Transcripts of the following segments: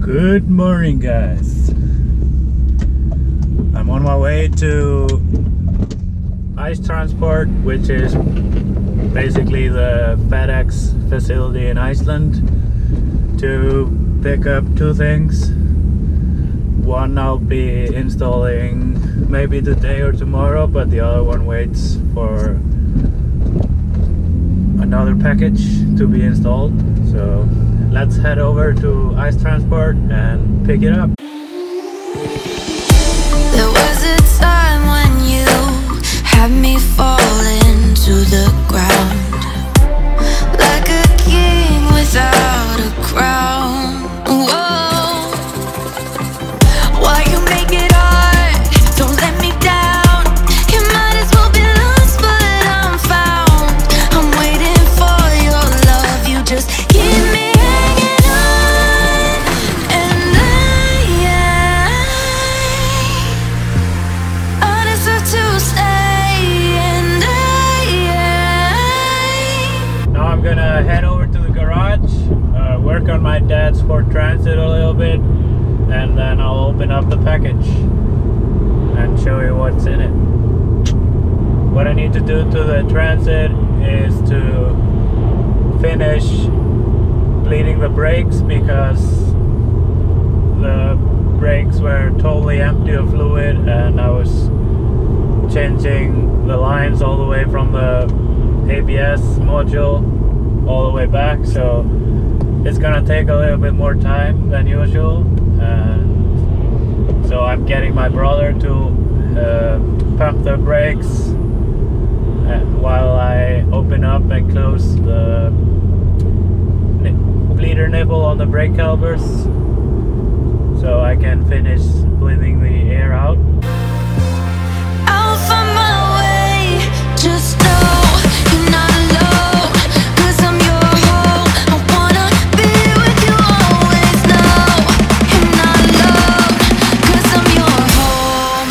Good morning, guys. I'm on my way to ice transport, which is basically the FedEx facility in Iceland, to pick up two things. One I'll be installing maybe today or tomorrow, but the other one waits for another package to be installed. So let's head over to ice transport and pick it up. There was a time when you had me falling to the ground, like a king without a crown. Whoa, why you make it hard? Don't let me down. You might as well be lost, but I'm found. I'm waiting for your love. You just keep me hanging on, and I deserve to stay. And Now I'm gonna head over to the garage, work on my dad's Ford Transit a little bit, and then I'll open up the package and show you what's in it. What I need to do to the Transit is to finish bleeding the brakes, because the brakes were totally empty of fluid, and I was changing the lines all the way from the ABS module all the way back, so it's gonna take a little bit more time than usual. And so I'm getting my brother to pump the brakes while I open up and close the bleeder nipple on the brake calipers, so I can finish bleeding the air out. I'll find my way. Just know you're not alone, 'cause I'm your home. I wanna be with you always. Know you're not alone, 'cause I'm your home.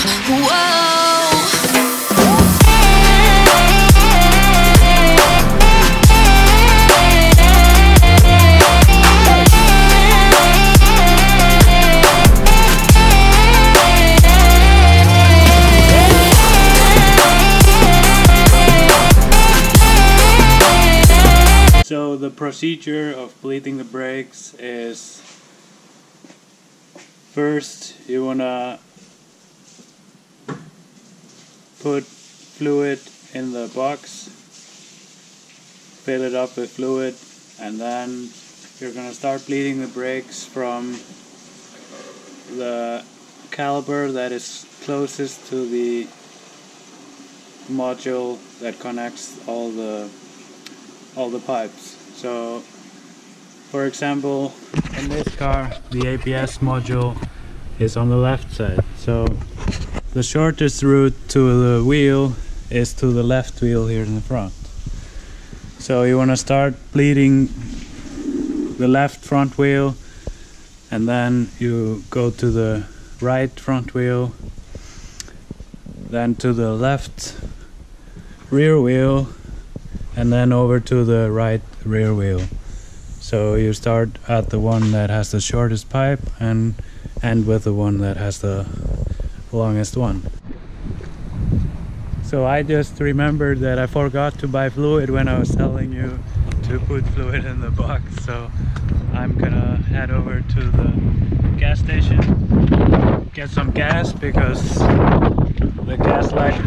So the procedure of bleeding the brakes is, first you wanna put fluid in the box, fill it up with fluid, and then you're gonna start bleeding the brakes from the caliper that is closest to the module that connects all the pipes. So for example, in this car the ABS module is on the left side, so the shortest route to the wheel is to the left wheel here in the front. So you want to start bleeding the left front wheel, and then you go to the right front wheel, then to the left rear wheel, and then over to the right rear wheel. So you start at the one that has the shortest pipe and end with the one that has the longest one. So I just remembered that I forgot to buy fluid when I was telling you to put fluid in the box, so I'm gonna head over to the gas station, get some gas because the gas light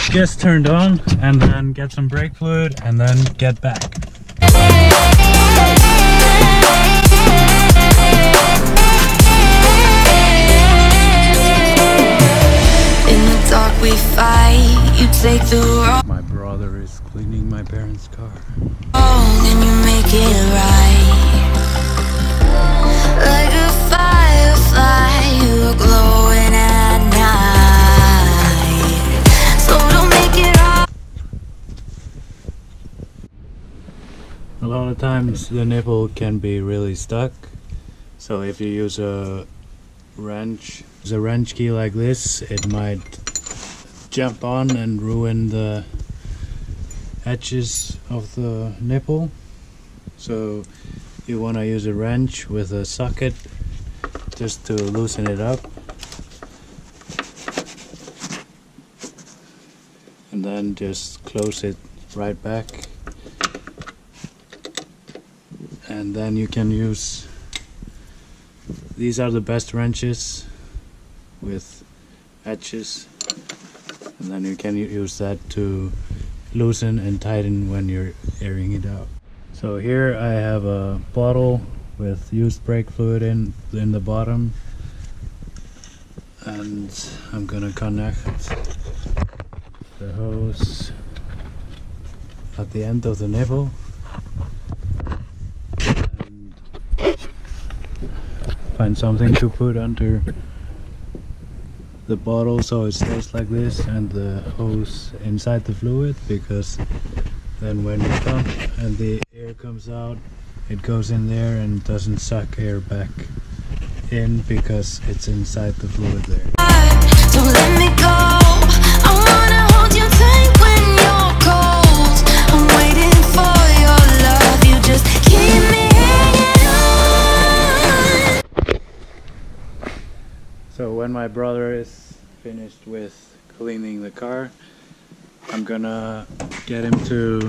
just turned on, and then get some brake fluid and then get back. In the dark we fight. You take the wrong, My brother is cleaning my parents' car. and you make it right. Like a firefly, you're glowing at night. So don't make it hard. A lot of times the nipple can be really stuck, so if you use a wrench key like this, it might jump on and ruin the edges of the nipple. So you want to use a wrench with a socket just to loosen it up. And then just close it right back. And then you can use, these are the best wrenches with edges, and then you can use that to loosen and tighten when you're airing it out. So here I have a bottle with used brake fluid in the bottom, and I'm gonna connect the hose at the end of the nipple and find something to put under the bottle so it stays like this, and the hose inside the fluid, because then when you pump and the air comes out, it goes in there and doesn't suck air back in because it's inside the fluid there. Don't let me go. I wanna hold you tight when you're cold. I'm waiting for your love. You just keep me hanging on. So when my brother is finished with cleaning the car, I'm gonna get him to,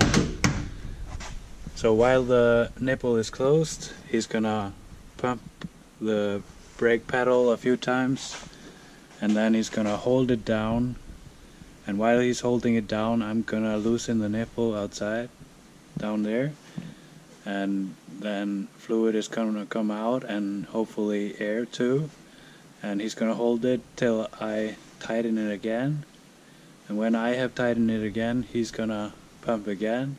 so while the nipple is closed, he's gonna pump the brake pedal a few times, and then he's gonna hold it down, and while he's holding it down, I'm gonna loosen the nipple outside down there, and then fluid is gonna come out and hopefully air too, and he's gonna hold it till I tighten it again, and when I have tightened it again, he's gonna pump again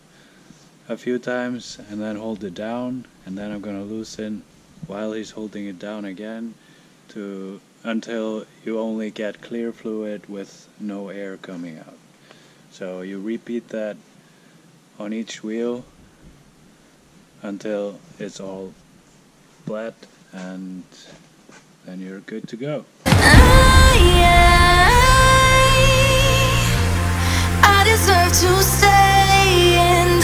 a few times and then hold it down, and then I'm gonna loosen while he's holding it down again until you only get clear fluid with no air coming out. So you repeat that on each wheel until it's all flat, and then you're good to go. I deserve to stay, and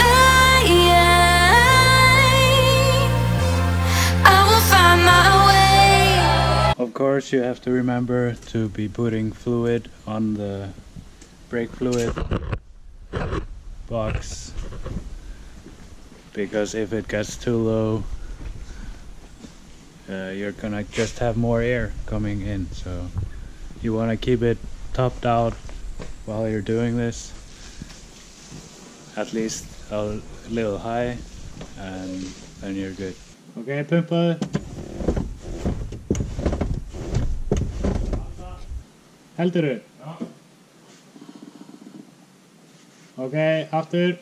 I will find my way. Of course, you have to remember to be putting fluid on the brake fluid box, because if it gets too low, you're gonna just have more air coming in. So you want to keep it topped out while you're doing this, at least a little high, and then you're good. Okay, pumpa. Helter du? Ja. Okay, after.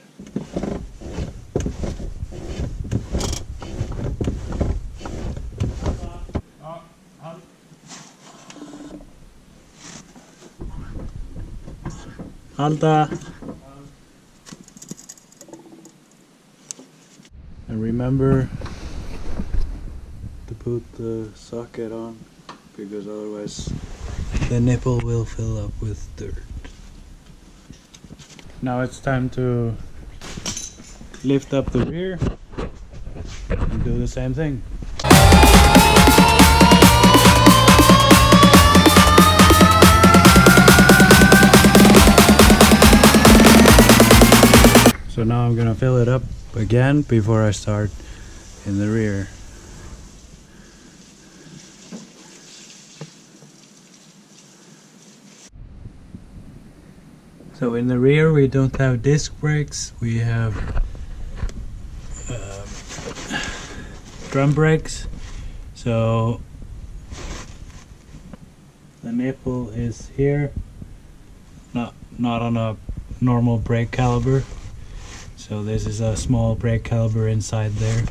Halta. And remember to put the socket on, because otherwise the nipple will fill up with dirt. Now it's time to lift up the rear and do the same thing. So now I'm gonna fill it up again before I start in the rear. So in the rear we don't have disc brakes, we have drum brakes. So the nipple is here, not on a normal brake caliper. So this is a small brake caliper inside there.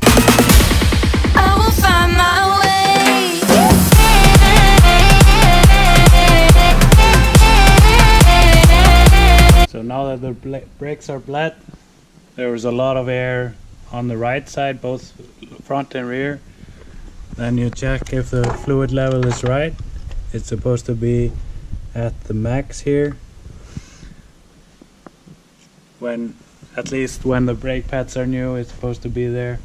I will find my way. So now that the brakes are flat, there was a lot of air on the right side, both front and rear. Then you check if the fluid level is right. It's supposed to be at the max here. At least when the brake pads are new, it's supposed to be there.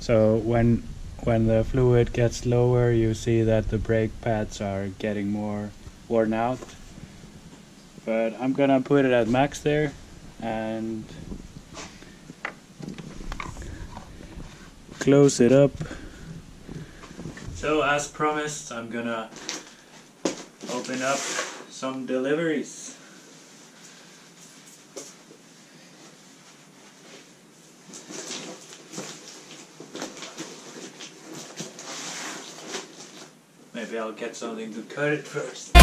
So when when the fluid gets lower, you see that the brake pads are getting more worn out. But I'm gonna put it at max there and close it up. So as promised, I'm gonna open up some deliveries. Maybe I'll get something to cut it first.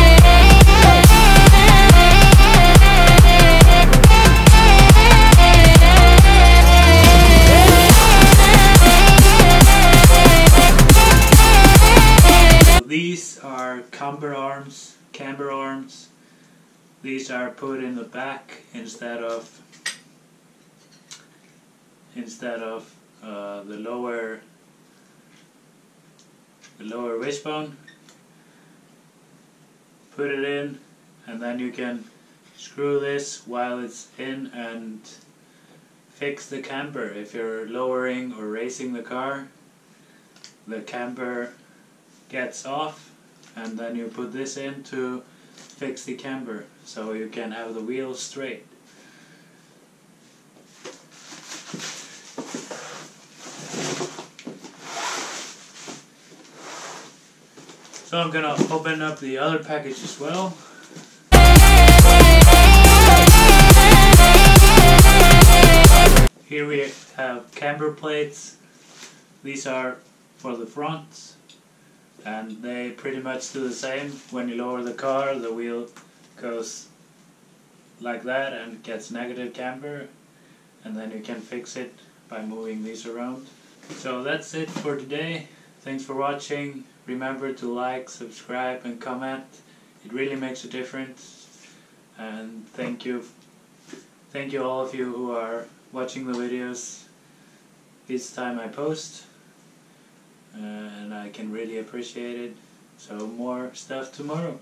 These are camber arms. These are put in the back instead of the lower wishbone. Put it in, and then you can screw this while it's in and fix the camber. If you're lowering or raising the car, the camber gets off, and then you put this in to fix the camber so you can have the wheels straight. So I'm gonna open up the other package as well. Here we have camber plates. These are for the fronts, and they pretty much do the same. When you lower the car, the wheel goes like that and gets negative camber, and then you can fix it by moving these around. So that's it for today. Thanks for watching. Remember to like, subscribe and comment. It really makes a difference. And thank you all of you who are watching the videos each time I post. And I can really appreciate it. So more stuff tomorrow.